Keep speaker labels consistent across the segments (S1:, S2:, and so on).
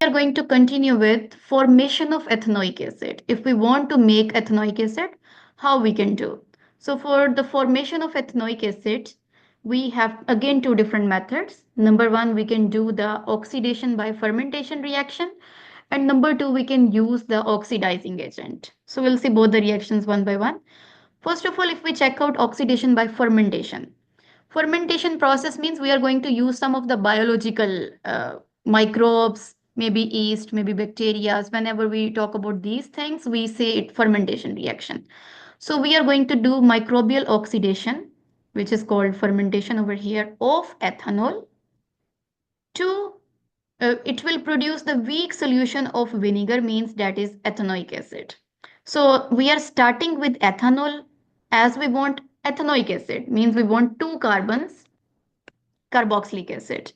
S1: are going to continue with formation of ethanoic acid. If we want to make ethanoic acid, how we can do? So for the formation of ethanoic acid, we have again two different methods. Number one, we can do the oxidation by fermentation reaction. And number two, we can use the oxidizing agent. So we'll see both the reactions one by one. First of all, if we check out oxidation by fermentation, fermentation process means we are going to use some of the biological microbes, maybe yeast, maybe bacteria. Whenever we talk about these things, we say it fermentation reaction. So we are going to do microbial oxidation, which is called fermentation over here, of ethanol to it will produce the weak solution of vinegar, means that is ethanoic acid. So we are starting with ethanol as we want ethanoic acid, means we want two carbons, carboxylic acid.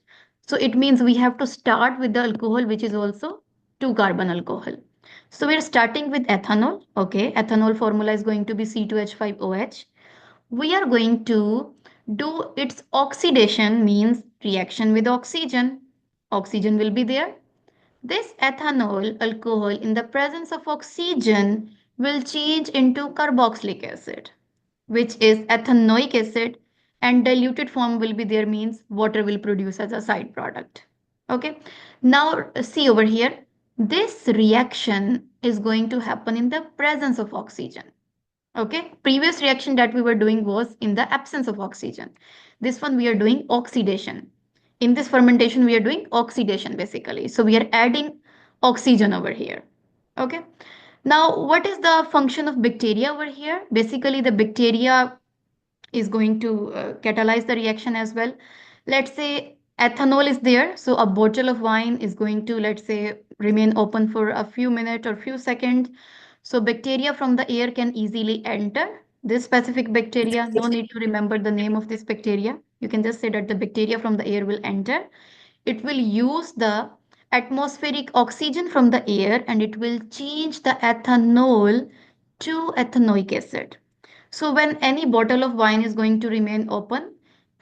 S1: So it means we have to start with the alcohol, which is also 2 carbon alcohol. So we're starting with ethanol. Okay, ethanol formula is going to be C2H5OH. We are going to do its oxidation, means reaction with oxygen. Oxygen will be there. This ethanol alcohol in the presence of oxygen will change into carboxylic acid, which is ethanoic acid, and diluted form will be there, means water will produce as a side product. Okay, now see over here, this reaction is going to happen in the presence of oxygen. Okay, previous reaction that we were doing was in the absence of oxygen. This one we are doing oxidation. In this fermentation we are doing oxidation basically, so we are adding oxygen over here. Okay, now what is the function of bacteria over here? Basically the bacteria is going to catalyze the reaction as well. Let's say ethanol is there, so a bottle of wine is going to, let's say, remain open for a few minutes or few seconds. So bacteria from the air can easily enter this specific bacteria. No need to remember the name of this bacteria. You can just say that the bacteria from the air will enter. It will use the atmospheric oxygen from the air and it will change the ethanol to ethanoic acid. So when any bottle of wine is going to remain open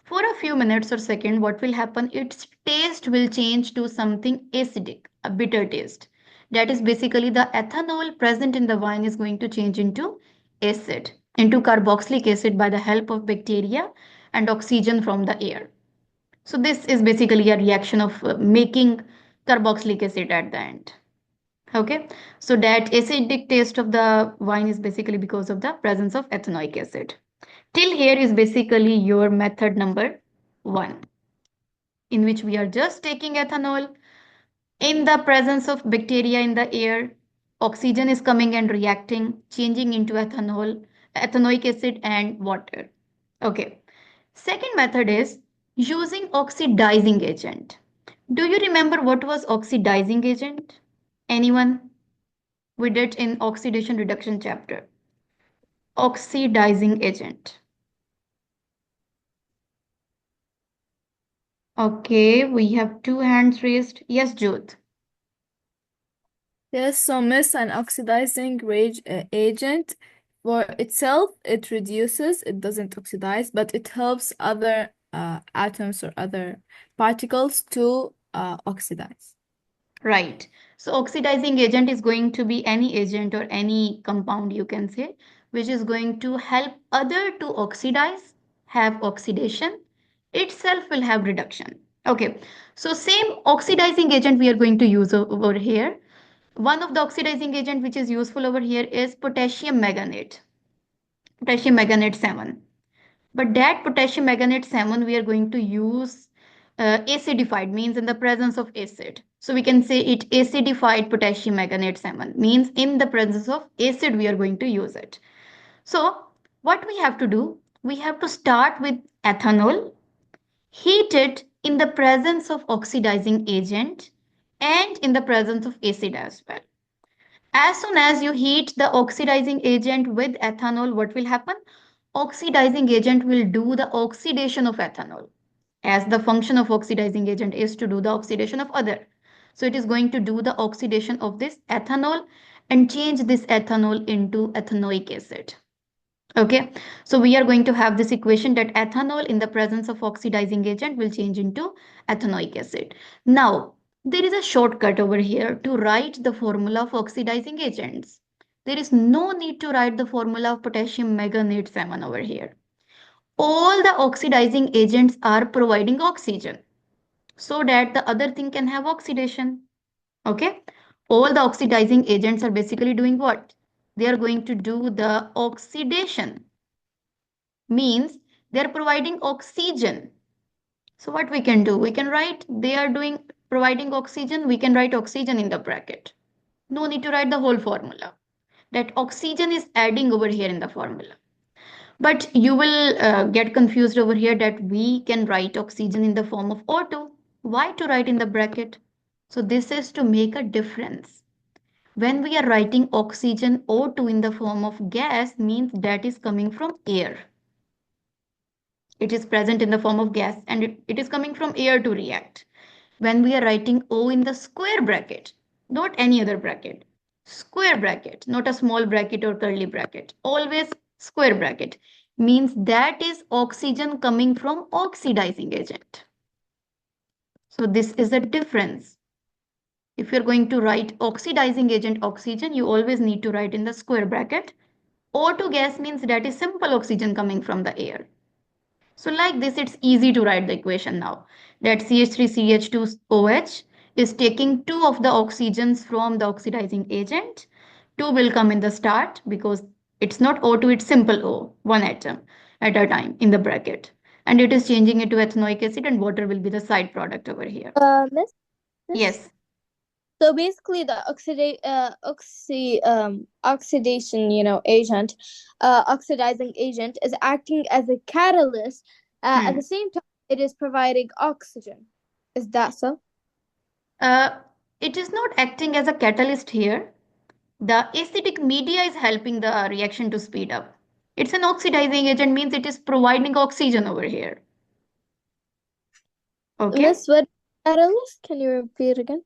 S1: for a few minutes or seconds, what will happen? Its taste will change to something acidic, a bitter taste. That is basically the ethanol present in the wine is going to change into acid, into carboxylic acid by the help of bacteria and oxygen from the air. So this is basically a reaction of making carboxylic acid at the end. Okay, so that acidic taste of the wine is basically because of the presence of ethanoic acid. Till here is basically your method number 1, in which we are just taking ethanol in the presence of bacteria in the air. Oxygen is coming and reacting, changing into ethanol, ethanoic acid and water. Okay. Second method is using oxidizing agent. Do you remember what was oxidizing agent? Anyone? We did in oxidation reduction chapter. Oxidizing agent. Okay, we have 2 hands raised. Yes, Jyoth.
S2: Yes, so miss, an oxidizing agent for itself, it reduces, it doesn't oxidize, but it helps other atoms or other particles to oxidize.
S1: Right. So oxidizing agent is going to be any agent or any compound you can say, which is going to help other to oxidize, have oxidation, itself will have reduction. Okay. So same oxidizing agent we are going to use over here. One of the oxidizing agent which is useful over here is potassium manganate. Potassium manganate 7. But that potassium manganate 7 we are going to use acidified, means in the presence of acid. So we can say it acidified potassium manganate 7, means in the presence of acid we are going to use it. So what we have to do, we have to start with ethanol, heat it in the presence of oxidizing agent and in the presence of acid as well. As soon as you heat the oxidizing agent with ethanol, what will happen? Oxidizing agent will do the oxidation of ethanol, as the function of oxidizing agent is to do the oxidation of other. So it is going to do the oxidation of this ethanol and change this ethanol into ethanoic acid. Okay, so we are going to have this equation that ethanol in the presence of oxidizing agent will change into ethanoic acid. Now, There is a shortcut over here to write the formula of oxidizing agents. There is no need to write the formula of potassium meganate 7 over here. All the oxidizing agents are providing oxygen so that the other thing can have oxidation. Okay? All the oxidizing agents are basically doing what? They are going to do the oxidation. Means they are providing oxygen. So what we can do? We can write they are doing providing oxygen. We can write oxygen in the bracket. No need to write the whole formula. That oxygen is adding over here in the formula. But you will get confused over here that we can write oxygen in the form of O2. Why to write in the bracket? So this is to make a difference. When we are writing oxygen O2 in the form of gas means that is coming from air. It is present in the form of gas and it is coming from air to react. When we are writing O in the square bracket, not any other bracket, square bracket, not a small bracket or curly bracket, always square bracket, means that is oxygen coming from oxidizing agent. So this is a difference. If you're going to write oxidizing agent oxygen, you always need to write in the square bracket. O2 gas means that is simple oxygen coming from the air. So like this, it's easy to write the equation now. That CH3CH2OH is taking two of the oxygens from the oxidizing agent. Two will come in the start because it's not O2, it's simple O, one atom at a time in the bracket. And it is changing it to ethanoic acid and water will be the side product over here.
S3: Miss.
S1: Yes.
S3: So basically, the oxidation, agent, oxidizing agent, is acting as a catalyst. At the same time, it is providing oxygen. Is that so?
S1: Uh, it is not acting as a catalyst here. The acidic media is helping the reaction to speed up. It's an oxidizing agent, means it is providing oxygen over here. Okay?
S3: Miss, what catalyst? Can you repeat again?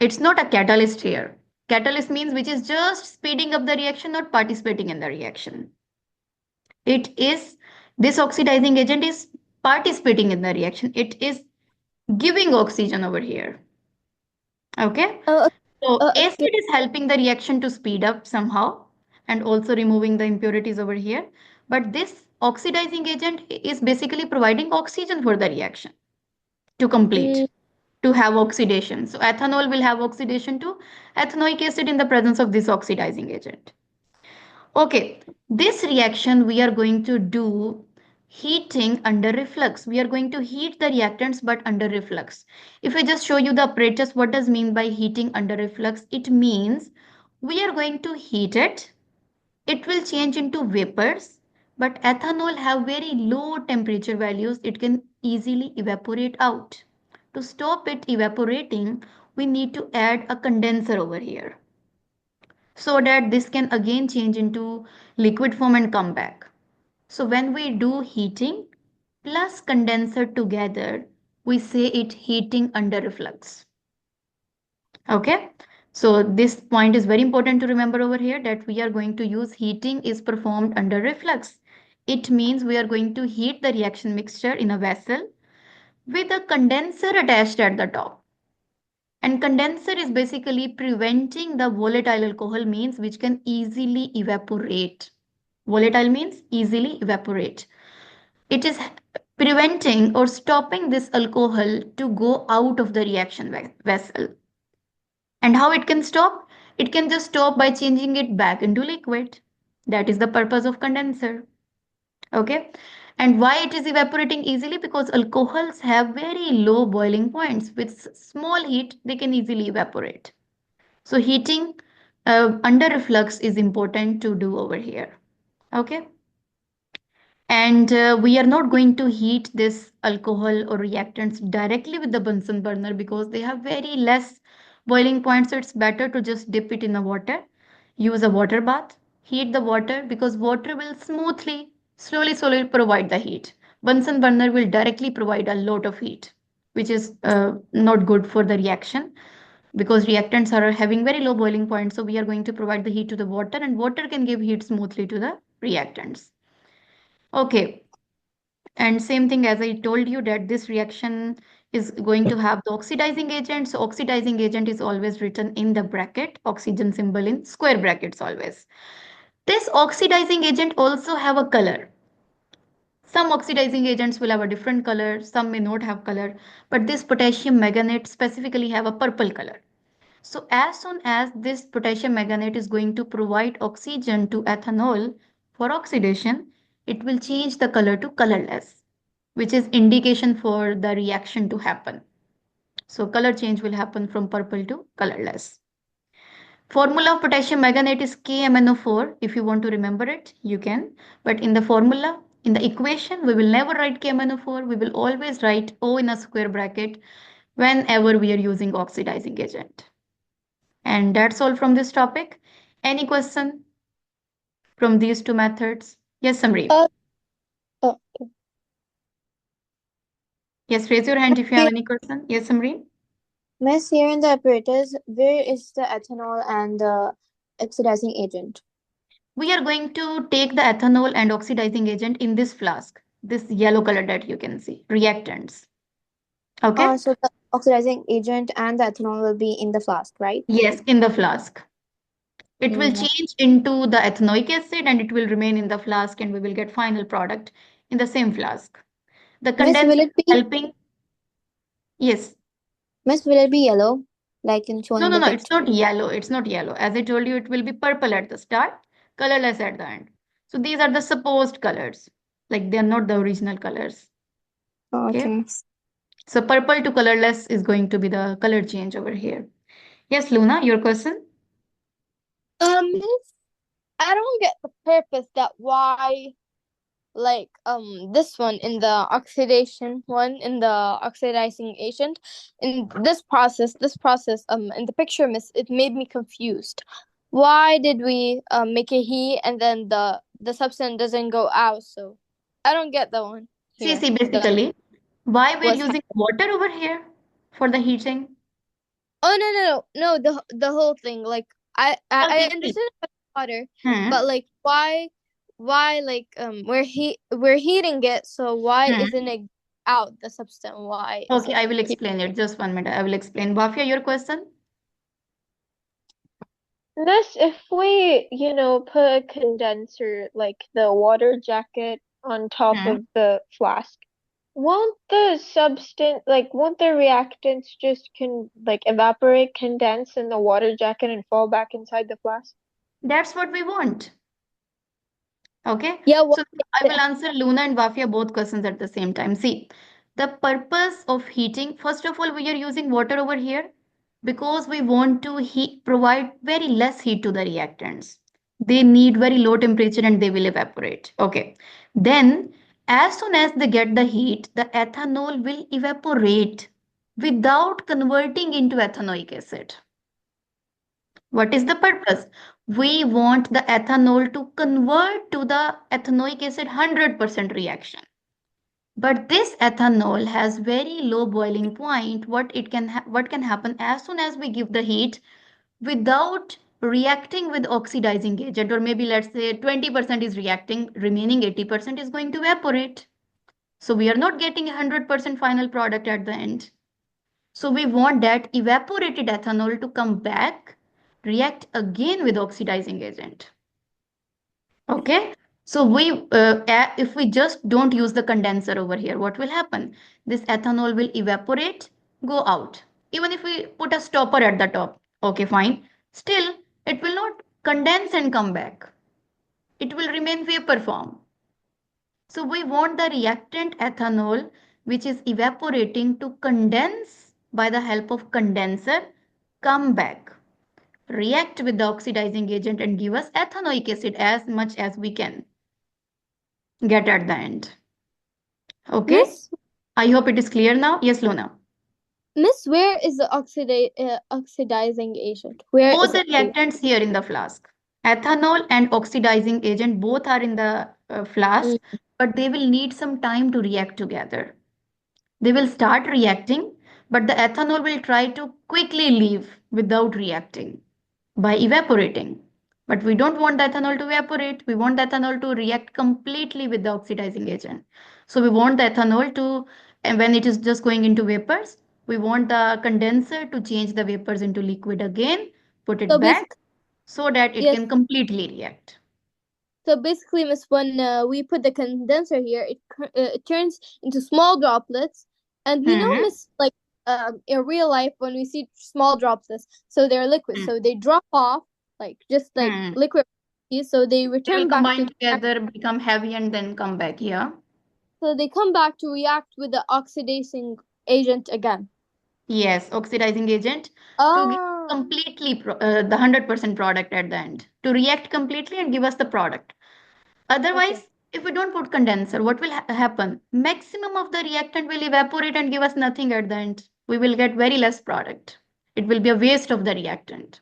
S1: It's not a catalyst here. Catalyst means which is just speeding up the reaction, not participating in the reaction. It is, this oxidizing agent is participating in the reaction. It is giving oxygen over here. Okay?
S3: Oh,
S1: So
S3: okay.
S1: acid is helping the reaction to speed up somehow and also removing the impurities over here. But this oxidizing agent is basically providing oxygen for the reaction to complete, to have oxidation. So ethanol will have oxidation to ethanoic acid in the presence of this oxidizing agent. Okay, this reaction we are going to do heating under reflux. We are going to heat the reactants but under reflux. If I just show you the apparatus, what does mean by heating under reflux? It means we are going to heat it. It will change into vapors, but ethanol have very low temperature values. It can easily evaporate out. To stop it evaporating, we need to add a condenser over here so that this can again change into liquid form and come back. So when we do heating plus condenser together, we say it heating under reflux. Okay. So this point is very important to remember over here that we are going to use heating is performed under reflux. It means we are going to heat the reaction mixture in a vessel with a condenser attached at the top. And condenser is basically preventing the volatile alcohol means which can easily evaporate. Volatile means easily evaporate. It is preventing or stopping this alcohol to go out of the reaction vessel. And how it can stop? It can just stop by changing it back into liquid. That is the purpose of condenser. Okay. And why it is evaporating easily? Because alcohols have very low boiling points. With small heat, they can easily evaporate. So heating under reflux is important to do over here. Okay. And we are not going to heat this alcohol or reactants directly with the Bunsen burner because they have very less boiling point. So it's better to just dip it in the water, use a water bath, heat the water because water will smoothly, slowly provide the heat. Bunsen burner will directly provide a lot of heat, which is not good for the reaction because reactants are having very low boiling point. So we are going to provide the heat to the water and water can give heat smoothly to the reactants. Okay. And same thing as I told you that this reaction is going to have the oxidizing agent. So oxidizing agent is always written in the bracket, oxygen symbol in square brackets always. This oxidizing agent also have a color. Some oxidizing agents will have a different color, some may not have color, but this potassium manganate specifically have a purple color. So as soon as this potassium manganate is going to provide oxygen to ethanol for oxidation, it will change the color to colorless, which is indication for the reaction to happen. So color change will happen from purple to colorless. Formula of potassium manganate is KMnO4. If you want to remember it, you can. But in the formula, in the equation, we will never write KMnO4. We will always write O in a square bracket whenever we are using oxidizing agent. And that's all from this topic. Any question from these two methods? Yes, Samri.
S3: Oh,
S1: Yes, raise your hand if you have any question. Yes, Samri.
S3: Miss, here in the apparatus, where is the ethanol and the oxidizing agent?
S1: We are going to take the ethanol and oxidizing agent in this flask, this yellow color that you can see, reactants. Okay?
S3: So the oxidizing agent and the ethanol will be in the flask, right?
S1: Yes, in the flask. It will
S3: Okay.
S1: change into the ethanoic acid and it will remain in the flask and we will get final product in the same flask. The
S3: Miss, will
S1: condenser
S3: it
S1: is
S3: be
S1: helping. Yes.
S3: Miss, will it be yellow, like in shown
S1: No,
S3: in
S1: no,
S3: the
S1: no, it's
S3: picture?
S1: not yellow. It's not yellow. As I told you, it will be purple at the start, colorless at the end. So these are the supposed colors. Like they are not the original colors. Okay.
S3: Okay.
S1: So purple to colorless is going to be the color change over here. Yes, Luna, your question?
S3: Miss, I don't get the purpose that why, like, this one in the oxidation one in the oxidizing agent in this process in the picture, Miss, it made me confused. Why did we make a heat and then the substance doesn't go out? So I don't get the one
S1: See,
S3: here.
S1: see,
S3: The
S1: basically, why we're
S3: what's
S1: using water over here for the heating?
S3: Oh, no, the whole thing. Like I
S1: Okay, see.
S3: understand about water, but
S1: Hmm.
S3: like why like we're heating it, so why
S1: Hmm.
S3: isn't it out the substance? Why is
S1: Okay,
S3: it
S1: I will
S3: here?
S1: explain it. Just 1 minute. I will explain. Bafia, your question?
S2: Thus, if we, put a condenser, like the water jacket, on top
S1: Hmm.
S2: of the flask, won't the reactants just evaporate, condense in the water jacket and fall back inside the flask?
S1: That's what we want. Okay,
S3: Yeah, why
S1: so I
S3: is
S1: will
S3: it?
S1: answer Luna and Bafia both questions at the same time. See, the purpose of heating, first of all, we are using water over here because we want to provide very less heat to the reactants. They need very low temperature and they will evaporate. Okay, then as soon as they get the heat, the ethanol will evaporate without converting into ethanoic acid. What is the purpose? We want the ethanol to convert to the ethanoic acid 100% reaction. But this ethanol has very low boiling point. What can happen as soon as we give the heat without reacting with oxidizing agent, or maybe let's say 20% is reacting, remaining 80% is going to evaporate. So we are not getting 100% final product at the end. So we want that evaporated ethanol to come back, react again with oxidizing agent. Okay. So if we just don't use the condenser over here, what will happen? This ethanol will evaporate, go out. Even if we put a stopper at the top, okay, fine. Still, it will not condense and come back. It will remain vapor form. So we want the reactant ethanol, which is evaporating, to condense by the help of condenser, come back, react with the oxidizing agent and give us ethanoic acid as much as we can get at the end. Okay?
S3: Miss,
S1: I hope it is clear now. Yes, Luna.
S3: Miss, where is the oxidizing agent? Where
S1: Both
S3: is
S1: the
S3: it?
S1: reactants here in the flask. Ethanol and oxidizing agent both are in the
S3: Mm.
S1: flask, but they will need some time to react together. They will start reacting, but the ethanol will try to quickly leave without reacting by evaporating. But we don't want the ethanol to evaporate. We want the ethanol to react completely with the oxidizing agent. So we want the ethanol to And when it is just going into vapors, we want the condenser to change the vapors into liquid again, put
S3: So
S1: it back
S3: basically,
S1: so that it
S3: yes.
S1: can completely react.
S3: So basically, Miss, when we put the condenser here, it turns into small droplets, and we know,
S1: Hmm.
S3: Miss, like in real life when we see small droplets, so they're liquid,
S1: Hmm.
S3: so they drop off like just like
S1: Hmm.
S3: liquid, so they
S1: They will
S3: return back
S1: combine
S3: to
S1: together, become heavy, and then come back. Yeah.
S3: so they come back to react with the oxidizing agent again.
S1: Yes, oxidizing agent to give
S3: Oh,
S1: completely the 100% product at the end, to react completely and give us the product.
S3: okay.
S1: Otherwise, if we don't put condenser, what will happen? Maximum of the reactant will evaporate and give us nothing at the end. We will get very less product. It will be a waste of the reactant.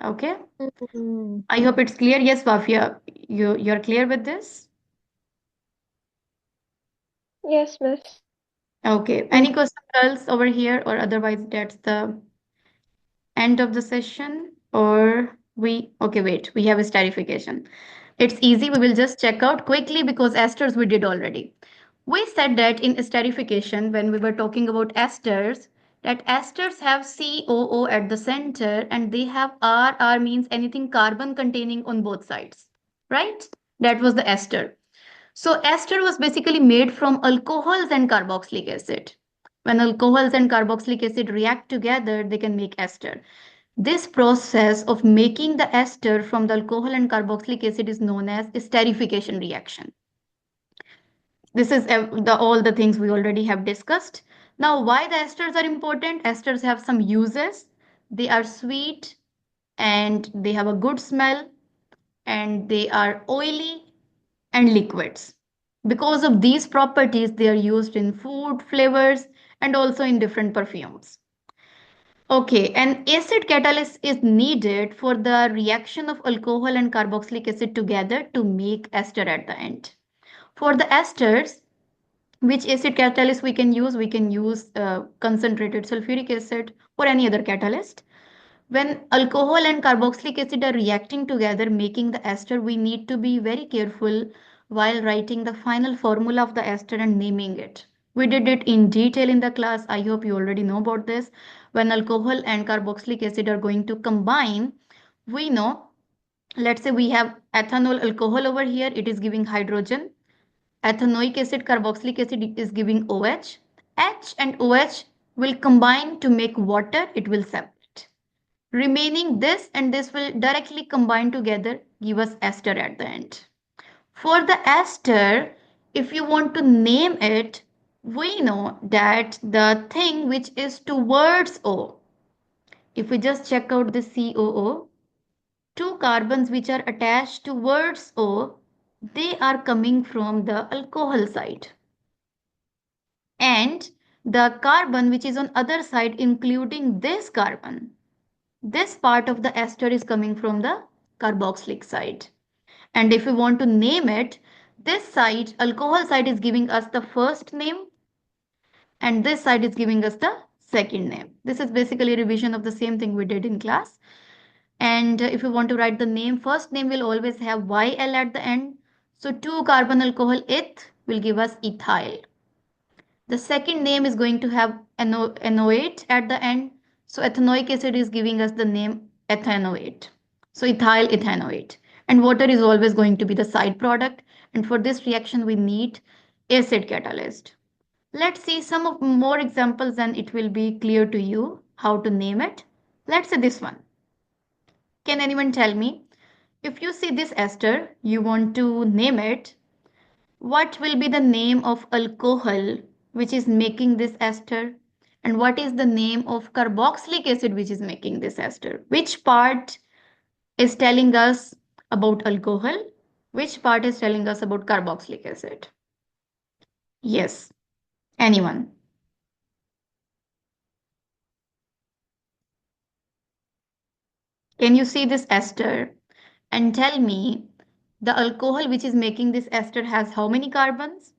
S1: Okay.
S3: Mm.
S1: I hope it's clear. Yes, Wafia, you're clear with this?
S3: Yes, Miss.
S1: Okay.
S3: Mm.
S1: Any questions, girls, over here, or otherwise that's the end of the session? Or okay, wait, we have esterification. It's easy. We will just check out quickly because esters we did already. We said that in esterification, when we were talking about esters, that esters have COO at the center and they have R means anything carbon containing on both sides, right? That was the ester. So ester was basically made from alcohols and carboxylic acid. When alcohols and carboxylic acid react together, they can make ester. This process of making the ester from the alcohol and carboxylic acid is known as esterification reaction. This is all the things we already have discussed. Now, why the esters are important? Esters have some uses. They are sweet and they have a good smell and they are oily and liquids. Because of these properties, they are used in food, flavors, and also in different perfumes. Okay, an acid catalyst is needed for the reaction of alcohol and carboxylic acid together to make ester at the end. For the esters, which acid catalyst we can use? We can use concentrated sulfuric acid or any other catalyst. When alcohol and carboxylic acid are reacting together, making the ester, we need to be very careful while writing the final formula of the ester and naming it. We did it in detail in the class. I hope you already know about this. When alcohol and carboxylic acid are going to combine, we know, let's say we have ethanol alcohol over here, it is giving hydrogen. Ethanoic acid, carboxylic acid is giving OH. H and OH will combine to make water, it will separate. Remaining this and this will directly combine together, give us ester at the end. For the ester, if you want to name it, we know that the thing which is towards O, if we just check out the COO, two carbons which are attached towards O, they are coming from the alcohol side. And the carbon which is on other side, including this carbon, this part of the ester is coming from the carboxylic side. And if we want to name it, this side, alcohol side, is giving us the first name and this side is giving us the second name. This is basically a revision of the same thing we did in class. And if you want to write the name, first name will always have YL at the end. So 2 carbon alcohol eth will give us ethyl. The second name is going to have enoate at the end. So ethanoic acid is giving us the name ethanoate. So ethyl ethanoate. And water is always going to be the side product. And for this reaction, we need acid catalyst. Let's see some of more examples and it will be clear to you how to name it. Let's say this one. Can anyone tell me? If you see this ester, you want to name it, what will be the name of alcohol which is making this ester? And what is the name of carboxylic acid which is making this ester? Which part is telling us about alcohol? Which part is telling us about carboxylic acid? Yes, anyone? Can you see this ester and tell me the alcohol which is making this ester has how many carbons?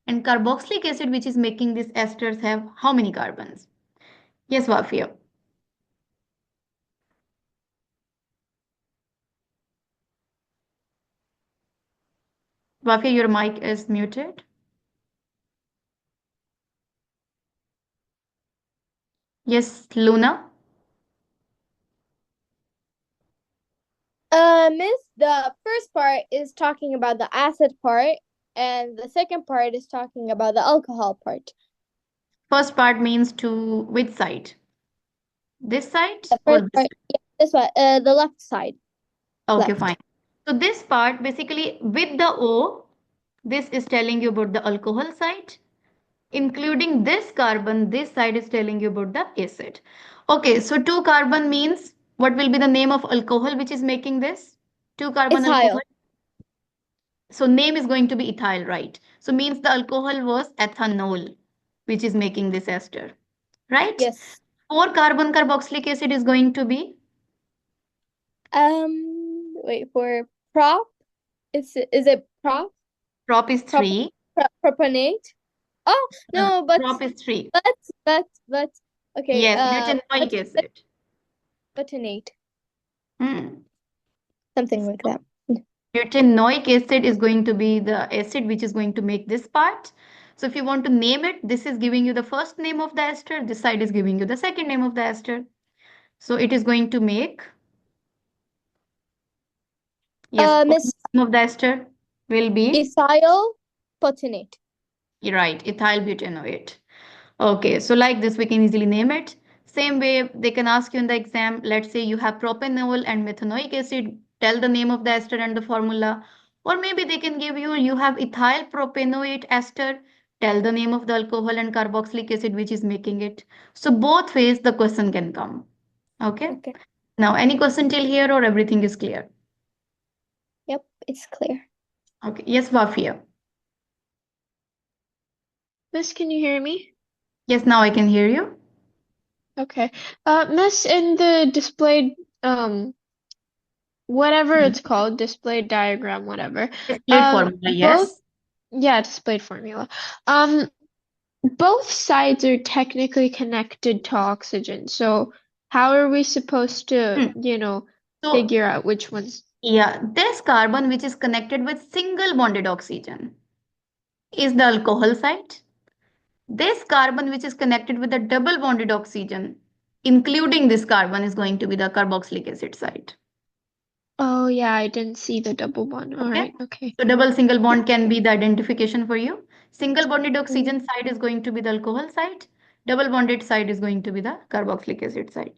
S1: And carboxylic acid which is making these esters have how many carbons? Yes, Wafia. Wafia, your mic is muted. Yes, Luna.
S3: Miss, the first part is talking about the acid part, and the second part is talking about the alcohol part.
S1: First part means to which side? This side
S3: The
S1: or
S3: first
S1: this
S3: part,
S1: side?
S3: yeah, this one, the left side,
S1: Okay,
S3: left.
S1: fine. So this part basically with the O, this is telling you about the alcohol side. Including this carbon, this side is telling you about the acid. Okay, so 2 carbon means what will be the name of alcohol which is making this? 2 carbon alcohol.
S3: Ethyl.
S1: So name is going to be ethyl, right? So means the alcohol was ethanol, which is making this ester, right?
S3: Yes.
S1: 4 carbon carboxylic acid is going to be
S3: Wait for prop. Is it prop?
S1: prop is
S3: Prop,
S1: 3.
S3: propanate? Oh no,
S1: Prop is 3.
S3: but okay.
S1: Yes, butanoic acid.
S3: Butanate,
S1: Hmm.
S3: something like that.
S1: Butanoic acid is going to be the acid which is going to make this part. So if you want to name it, this is giving you the first name of the ester. This side is giving you the second name of the ester. So it is going to make, yes, first
S3: Miss,
S1: name of the ester will be,
S3: ethyl butanate.
S1: you're right, ethyl butanoate. Okay, so like this, we can easily name it. Same way, they can ask you in the exam, let's say you have propanol and methanoic acid, tell the name of the ester and the formula. Or maybe they can give you, you have ethyl propanoate ester, tell the name of the alcohol and carboxylic acid which is making it. So both ways the question can come. Okay.
S3: Okay.
S1: Now, any question till here or everything is clear?
S3: Yep, it's clear.
S1: Okay. Yes, Wafia.
S4: Miss, can you hear me?
S1: Yes, now I can hear you.
S4: Okay. Miss, in the displayed whatever it's called, displayed diagram, whatever.
S1: Displayed formula,
S4: Both,
S1: yes.
S4: yeah, displayed formula. Both sides are technically connected to oxygen. So how are we supposed to,
S1: So
S4: figure out which ones?
S1: yeah, this carbon which is connected with single bonded oxygen is the alcohol side. This carbon which is connected with the double bonded oxygen, including this carbon, is going to be the carboxylic acid side.
S4: Oh, yeah, I didn't see the double one. All
S1: Okay.
S4: right, okay.
S1: So double single bond can be the identification for you. Single bonded oxygen
S4: Mm.
S1: side is going to be the alcohol side. Double bonded side is going to be the carboxylic acid side.